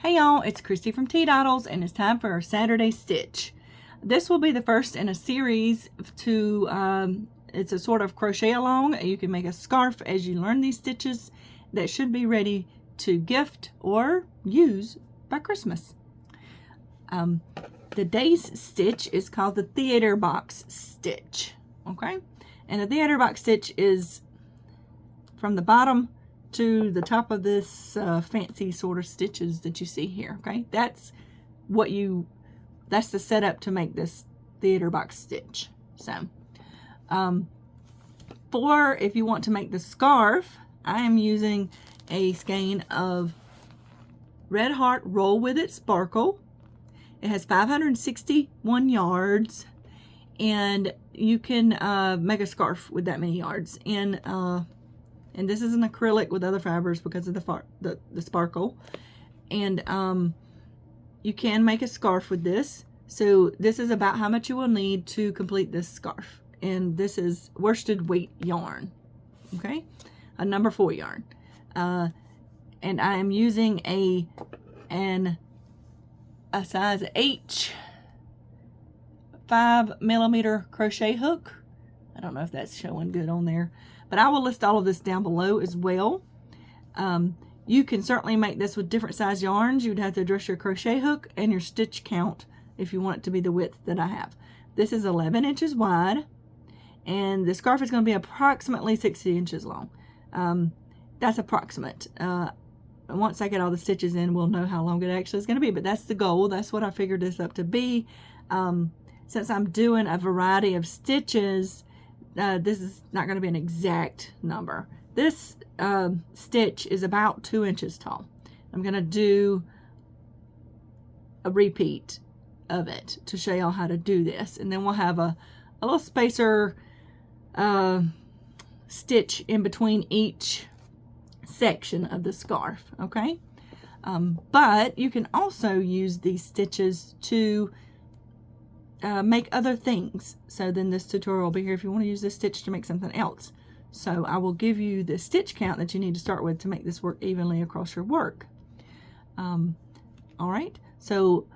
Hey y'all, it's Christy from Teadoddles, and it's time for our Saturday stitch. This will be the first in a series to, it's a sort of crochet along. You can make a scarf as you learn these stitches that should be ready to gift or use by Christmas. The day's stitch is called the theater box stitch, okay? And the theater box stitch is from the bottom to the top of this fancy sort of stitches that you see here, okay? That's the setup to make this theater box stitch. So, if you want to make the scarf, I am using a skein of Red Heart Roll With It Sparkle. It has 561 yards, and you can make a scarf with that many yards. And this is an acrylic with other fibers because of the sparkle. And you can make a scarf with this. So this is about how much you will need to complete this scarf. And this is worsted weight yarn, okay? A number 4 yarn. And I am using a size H 5mm crochet hook. I don't know if that's showing good on there, but I will list all of this down below as well. You can certainly make this with different size yarns. You would have to adjust your crochet hook and your stitch count if you want it to be the width that I have. This is 11 inches wide, and the scarf is going to be approximately 60 inches long. That's approximate. Once I get all the stitches in, we'll know how long it actually is going to be, but that's the goal. That's what I figured this up to be. Since I'm doing a variety of stitches, this is not going to be an exact number. This stitch is about 2 inches tall. I'm going to do a repeat of it to show y'all how to do this, and then we'll have a little spacer stitch in between each section of the scarf, okay? But you can also use these stitches to make other things. So then this tutorial will be here if you want to use this stitch to make something else. So I will give you the stitch count that you need to start with to make this work evenly across your work. All right, so,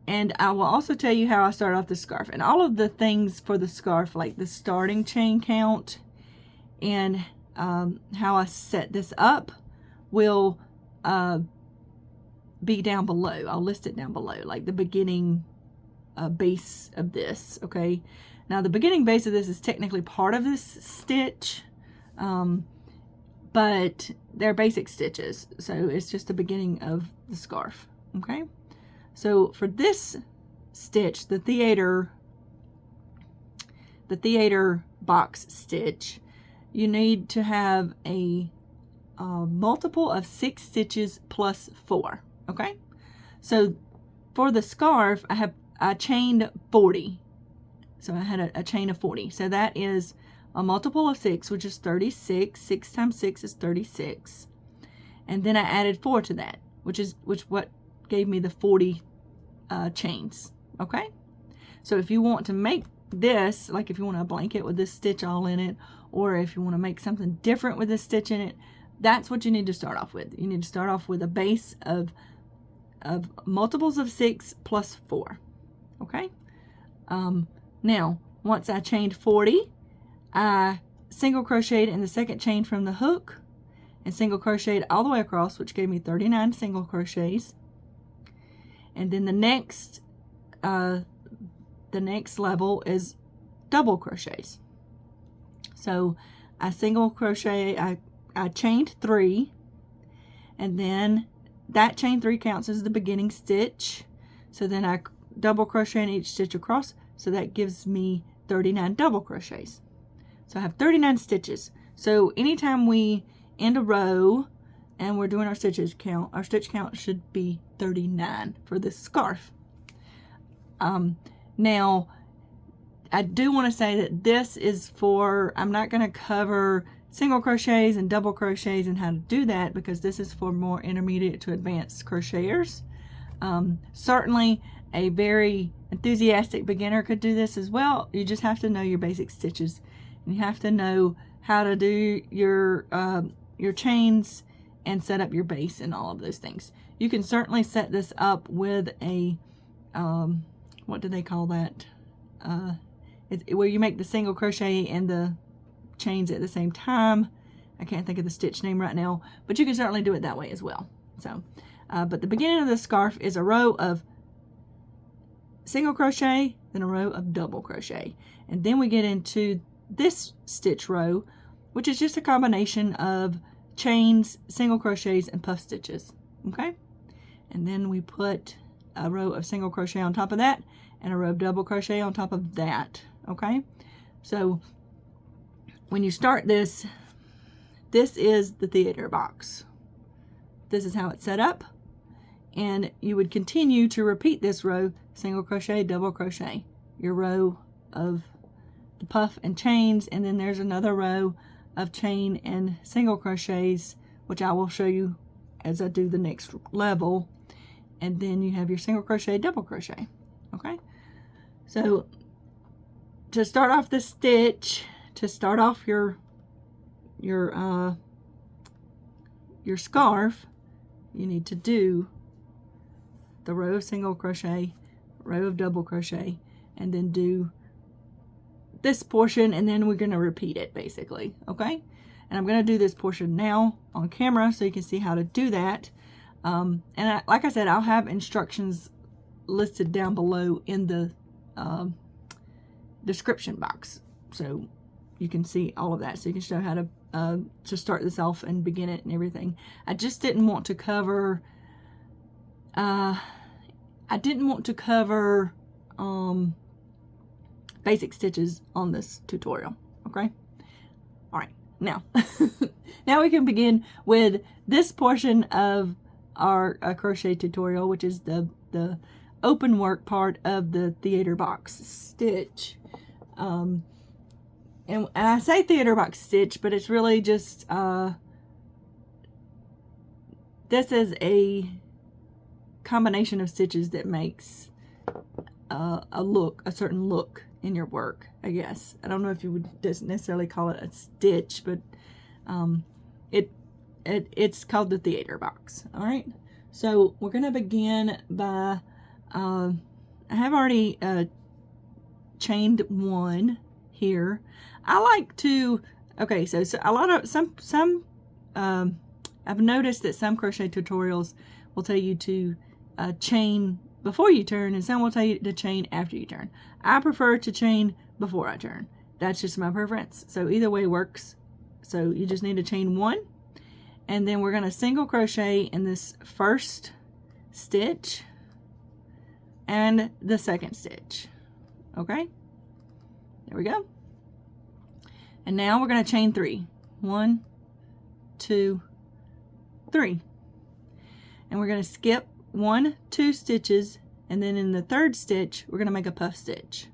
and I will also tell you how I start off the scarf, and all of the things for the scarf, like the starting chain count and how I set this up, will be down below. I'll list it down below, like the beginning base of this, okay? Now the beginning base of this is technically part of this stitch, but they're basic stitches, so it's just the beginning of the scarf, okay? So for this stitch, the theater box stitch, you need to have a multiple of 6 stitches plus 4, okay? So for the scarf, I chained 40. So I had a chain of 40. So that is a multiple of 6, which is 36. 6 times 6 is 36. And then I added 4 to that, which what gave me the 40 chains. Okay? So if you want to make this, like if you want a blanket with this stitch all in it, or if you want to make something different with this stitch in it, that's what you need to start off with. You need to start off with a base of multiples of 6 plus 4. Okay? Now, once I chained 40, I single crocheted in the second chain from the hook and single crocheted all the way across, which gave me 39 single crochets. And then the next level is double crochets. So I single crochet, I chained 3, and then that chain 3 counts as the beginning stitch. So then I double crochet in each stitch across, so that gives me 39 double crochets. So I have 39 stitches. So anytime we end a row and we're doing our stitch count should be 39 for this scarf. Now I do want to say that this is for, I'm not going to cover single crochets and double crochets and how to do that, because this is for more intermediate to advanced crocheters. Certainly a very enthusiastic beginner could do this as well. You just have to know your basic stitches, and you have to know how to do your chains and set up your base and all of those things. You can certainly set this up with a, what do they call that? Where you make the single crochet and the chains at the same time. I can't think of the stitch name right now, but you can certainly do it that way as well. So, but the beginning of the scarf is a row of single crochet, then a row of double crochet. And then we get into this stitch row, which is just a combination of chains, single crochets, and puff stitches. Okay? And then we put a row of single crochet on top of that and a row of double crochet on top of that. Okay? So when you start this, this is the theater box. This is how it's set up. And you would continue to repeat this row, single crochet, double crochet, your row of the puff and chains, and then there's another row of chain and single crochets, which I will show you as I do the next level. And then you have your single crochet, double crochet. Okay, so to start off the stitch, to start off your scarf, you need to do the row of single crochet, row of double crochet, and then do this portion, and then we're going to repeat it basically. Okay, and I'm going to do this portion now on camera so you can see how to do that. Like I said, I'll have instructions listed down below in the description box, so you can see all of that, so you can show how to start this off and begin it and everything. I just didn't want to cover basic stitches on this tutorial. Okay, all right, now now we can begin with this portion of our crochet tutorial, which is the open work part of the theater box stitch. And I say theater box stitch, but it's really just this is a combination of stitches that makes a certain look in your work, I guess. I don't know if you would just necessarily call it a stitch, but it's called the theater box. All right, so we're going to begin by I have already chained one here. I like to, okay, so a lot of some I've noticed that some crochet tutorials will tell you to chain before you turn, and some will tell you to chain after you turn. I prefer to chain before I turn. That's just my preference. So either way works. So you just need to chain one, and then we're going to single crochet in this first stitch and the second stitch. Okay, there we go. And now we're going to chain 3. 1, 2, 3. And we're going to skip 1, 2 stitches, and then in the third stitch we're going to make a puff stitch.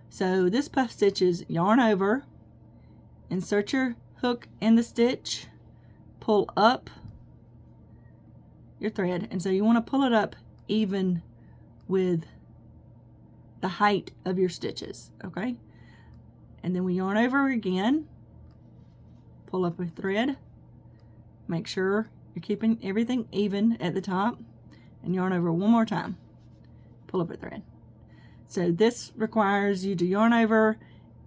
So this puff stitch is yarn over, insert your hook in the stitch, pull up your thread, and so you want to pull it up even with the height of your stitches. Okay, and then we yarn over again, pull up a thread, make sure you're keeping everything even at the top, and yarn over one more time, pull up a thread. So this requires you to yarn over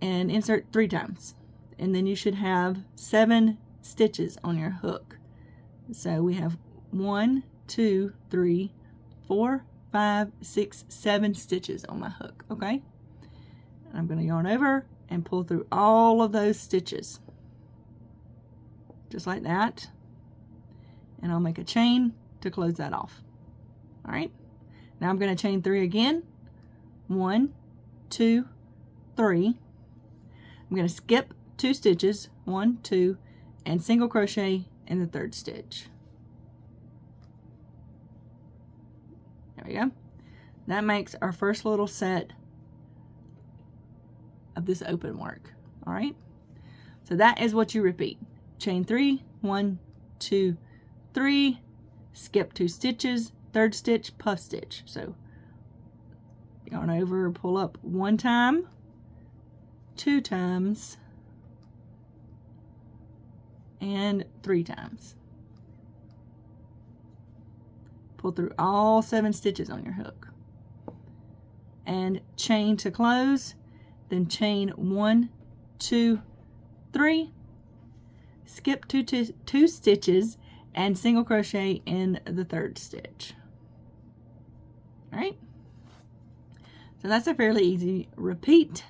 and insert 3 times, and then you should have 7 stitches on your hook. So we have 1, 2, 3, 4, 5, 6, 7 stitches on my hook. Okay, and I'm going to yarn over and pull through all of those stitches just like that, and I'll make a chain to close that off. All right, now I'm going to chain 3 again. 1, 2, 3. I'm going to skip 2 stitches, 1, 2, and single crochet in the third stitch. There we go. That makes our first little set of this open work. All right, so that is what you repeat. Chain 3, 1, 2, 3, skip 2 stitches, third stitch, puff stitch. So yarn over, pull up 1 time, 2 times, and 3 times. pull through all 7 stitches on your hook, and chain to close, then chain 1, 2, 3, skip two stitches, and single crochet in the 3rd stitch. All right, so that's a fairly easy repeat.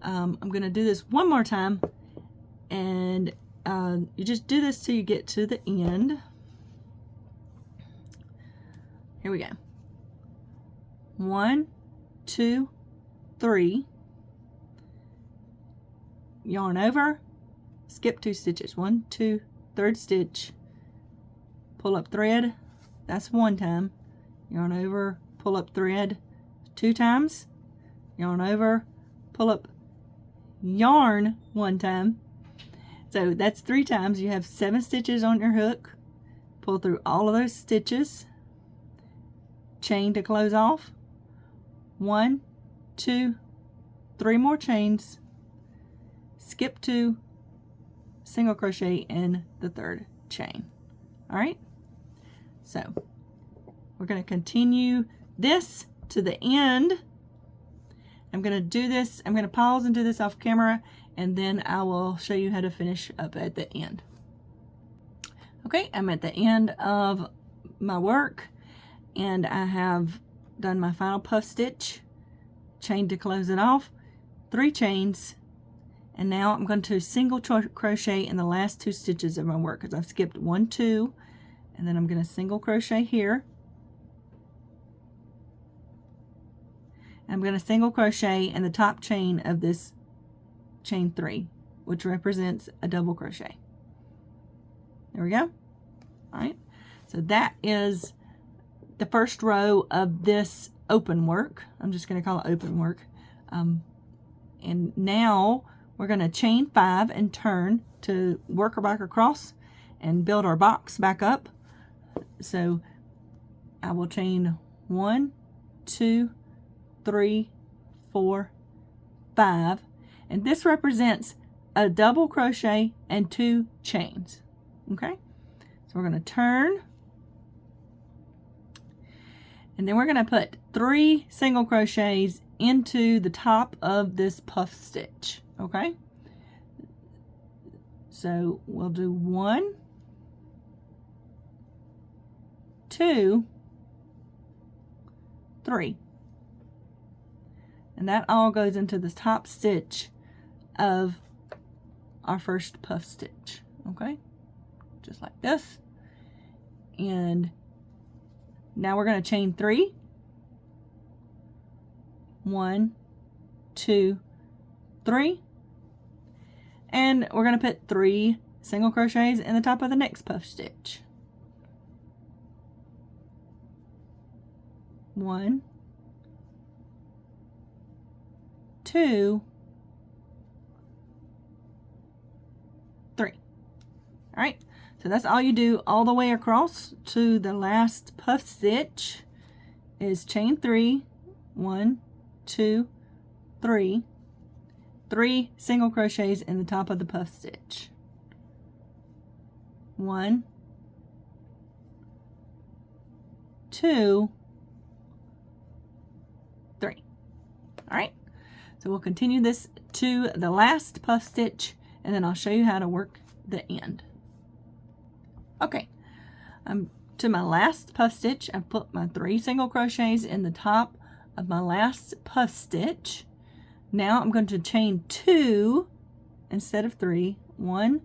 I'm going to do this one more time, and you just do this till you get to the end. Here we go. 1, 2, 3, yarn over, skip 2 stitches, 1, 2, 3rd stitch, pull up thread, that's 1 time, yarn over, pull up thread 2 times, yarn over, pull up yarn 1 time. So that's 3 times. You have 7 stitches on your hook, pull through all of those stitches, chain to close off, 1, 2, 3 more chains, skip 2, single crochet in the 3rd chain. All right, so we're going to continue this to the end. I'm going to do this, I'm going to pause and do this off camera, and then I will show you how to finish up at the end. Okay, I'm at the end of my work, and I have done my final puff stitch, chain to close it off, 3 chains, and now I'm going to single crochet in the last 2 stitches of my work, because I've skipped 1, 2, and then I'm going to single crochet here. I'm going to single crochet in the top chain of this chain 3, which represents a double crochet. There we go. All right, so that is the first row of this open work. I'm just going to call it open work. And now we're going to chain 5 and turn to work our back across and build our box back up. So I will chain 1, 2, 3, 4, 5, and this represents a double crochet and 2 chains. Okay, so we're going to turn, and then we're going to put 3 single crochets into the top of this puff stitch. Okay, so we'll do 1, 2, 3. And that all goes into the top stitch of our first puff stitch. Okay, just like this. And now we're going to chain 3. 1, 2, 3. And we're going to put 3 single crochets in the top of the next puff stitch. 1, 2, 3. All right, so that's all you do all the way across to the last puff stitch is chain 3, 1, 2, 3, 3 single crochets in the top of the puff stitch. 1, 2, 3. All right, so we'll continue this to the last puff stitch, and then I'll show you how to work the end. Okay, to my last puff stitch, I put my 3 single crochets in the top of my last puff stitch. Now I'm going to chain 2 instead of 3. 1,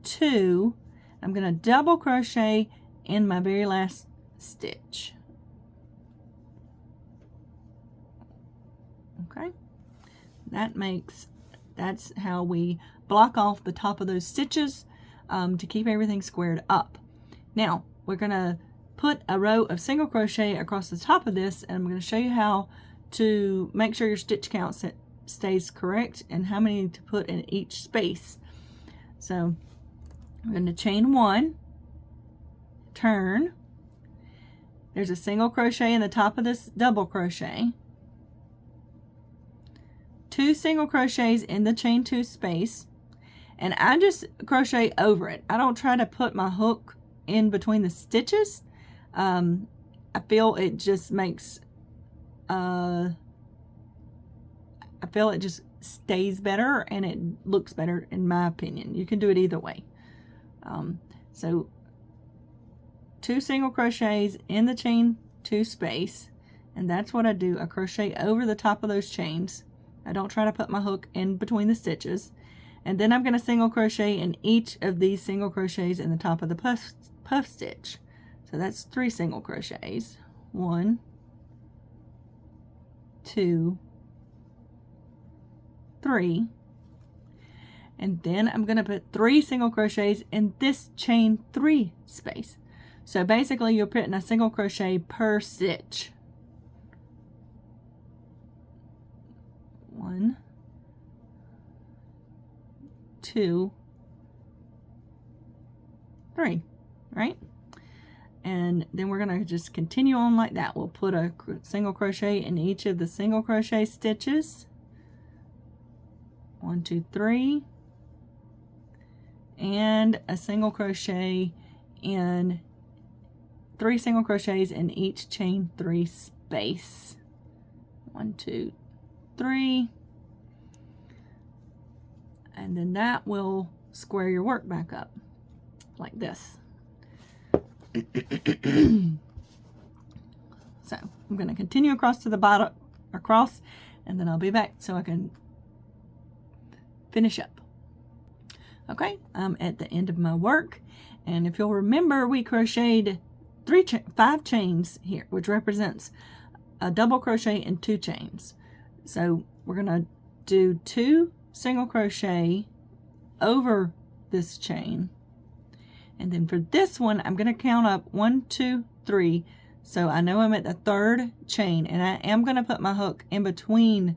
2. I'm going to double crochet in my very last stitch. Okay, that's how we block off the top of those stitches to keep everything squared up. Now we're going to put a row of single crochet across the top of this, and I'm going to show you how to make sure your stitch count stays correct and how many to put in each space. So I'm going to chain 1, turn, there's a single crochet in the top of this double crochet, 2 single crochets in the chain 2 space, and I just crochet over it. I don't try to put my hook in between the stitches. I feel it just makes, I feel it just stays better and it looks better in my opinion. You can do it either way. So 2 single crochets in the chain 2 space, and that's what I do. I crochet over the top of those chains. I don't try to put my hook in between the stitches. And then I'm going to single crochet in each of these single crochets in the top of the puff stitch. So that's 3 single crochets. 1, 2, 3. And then I'm going to put 3 single crochets in this chain 3 space. So basically you're putting a single crochet per stitch. 1, 2, 3, right? And then we're going to just continue on like that. We'll put a single crochet in each of the single crochet stitches. 1, 2, 3. And a single crochet in 3 single crochets in each chain 3 space. 1, 2, 3. And then that will square your work back up like this. So I'm going to continue across to the bottom, and then I'll be back so I can finish up. Okay, I'm at the end of my work, and if you'll remember, we crocheted 5 chains here, which represents a double crochet and 2 chains. So we're going to do 2 single crochet over this chain, and then for this one I'm going to count up 1, 2, 3, so I know I'm at the 3rd chain, and I am going to put my hook in between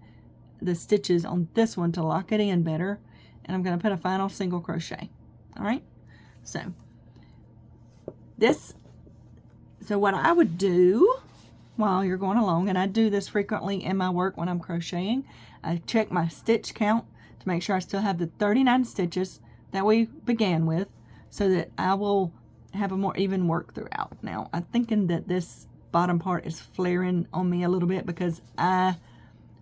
the stitches on this one to lock it in better, and I'm going to put a final single crochet. All right, so what I would do while you're going along, and I do this frequently in my work when I'm crocheting, I check my stitch count to make sure I still have the 39 stitches that we began with, so that I will have a more even work throughout. Now, I'm thinking that this bottom part is flaring on me a little bit because I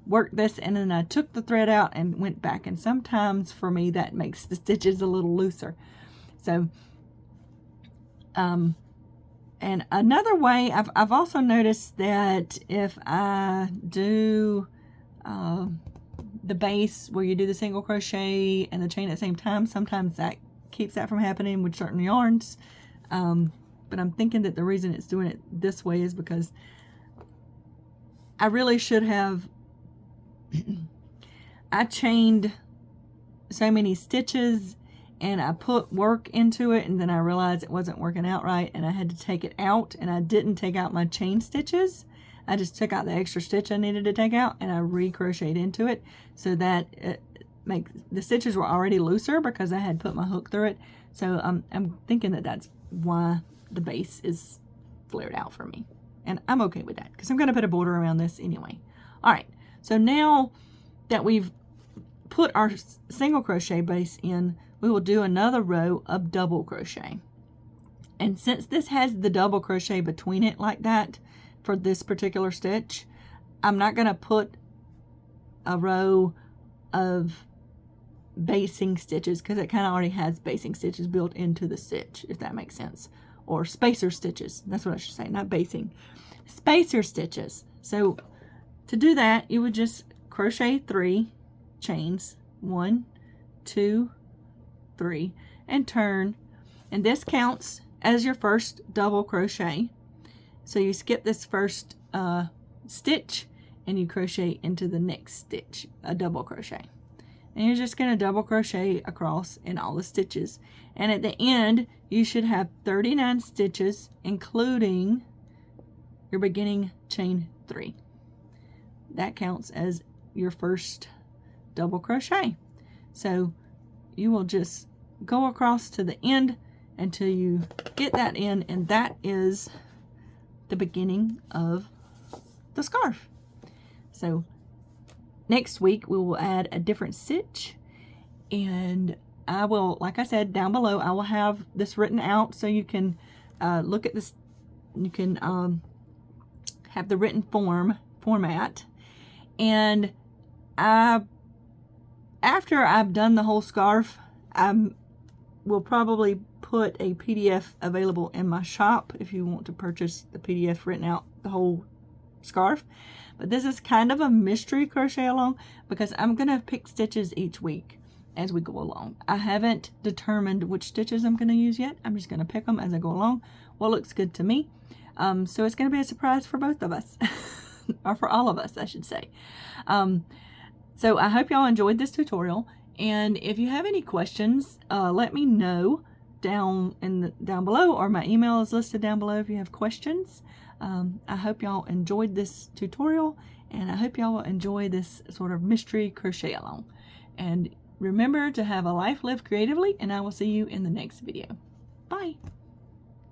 worked this and then I took the thread out and went back, and sometimes for me that makes the stitches a little looser. So and another way, I've also noticed that if I do the base where you do the single crochet and the chain at the same time, sometimes that keeps that from happening with certain yarns. But I'm thinking that the reason it's doing it this way is because I really should have I chained so many stitches and I put work into it, and then I realized it wasn't working out right and I had to take it out, and I didn't take out my chain stitches. I just took out the extra stitch I needed to take out and I re-crocheted into it, so that the stitches were already looser because I had put my hook through it. So I'm thinking that that's why the base is flared out for me, and I'm okay with that because I'm going to put a border around this anyway. All right, so now that we've put our single crochet base in, we will do another row of double crochet. And since this has the double crochet between it like that for this particular stitch, I'm not going to put a row of basing stitches because it kind of already has basing stitches built into the stitch, if that makes sense. Or spacer stitches, that's what I should say, not basing. Spacer stitches. So to do that, you would just crochet 3 chains, 1, 2, 3, and turn, and this counts as your first double crochet. So you skip this first stitch and you crochet into the next stitch, a double crochet, and you're just going to double crochet across in all the stitches, and at the end you should have 39 stitches including your beginning chain 3. That counts as your first double crochet. So you will just go across to the end until you get that in, and that is the beginning of the scarf. So next week we will add a different stitch, and I will, like I said, down below I will have this written out so you can look at this You can have the written format. And after I've done the whole scarf, I will probably put a PDF available in my shop if you want to purchase the PDF written out the whole scarf. But this is kind of a mystery crochet along because I'm going to pick stitches each week as we go along. I haven't determined which stitches I'm going to use yet. I'm just going to pick them as I go along. What looks good to me. So it's going to be a surprise for both of us. Or for all of us, I should say. So I hope y'all enjoyed this tutorial. And if you have any questions, let me know down below, or my email is listed down below if you have questions. I hope y'all enjoyed this tutorial, and I hope y'all will enjoy this sort of mystery crochet along. And remember to have a life lived creatively, and I will see you in the next video. Bye.